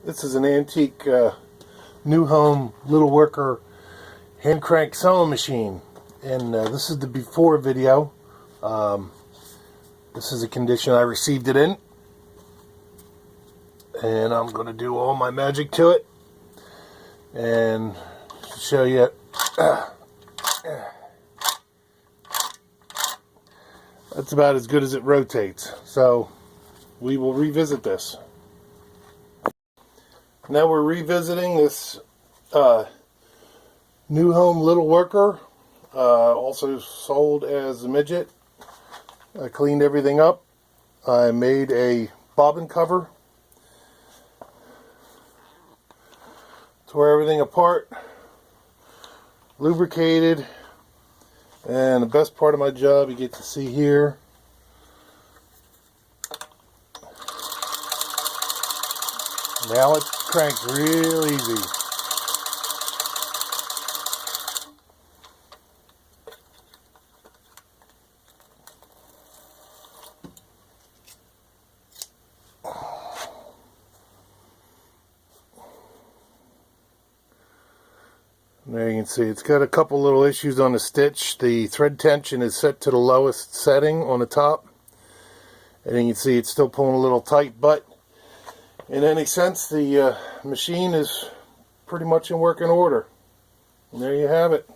This is an antique New Home Little Worker hand crank sewing machine, and this is the before video. This is the condition I received it in, and I'm going to do all my magic to it and show you. That's about as good as it rotates, so we will revisit this. Now we're revisiting this New Home Little Worker, also sold as a Midget. I cleaned everything up. I made a bobbin cover, tore everything apart, lubricated, and the best part of my job you get to see here. Now it cranks real easy. There you can see it's got a couple little issues on the stitch. The thread tension is set to the lowest setting on the top, and then you can see it's still pulling a little tight, but in any sense the machine is pretty much in working order. And there you have it.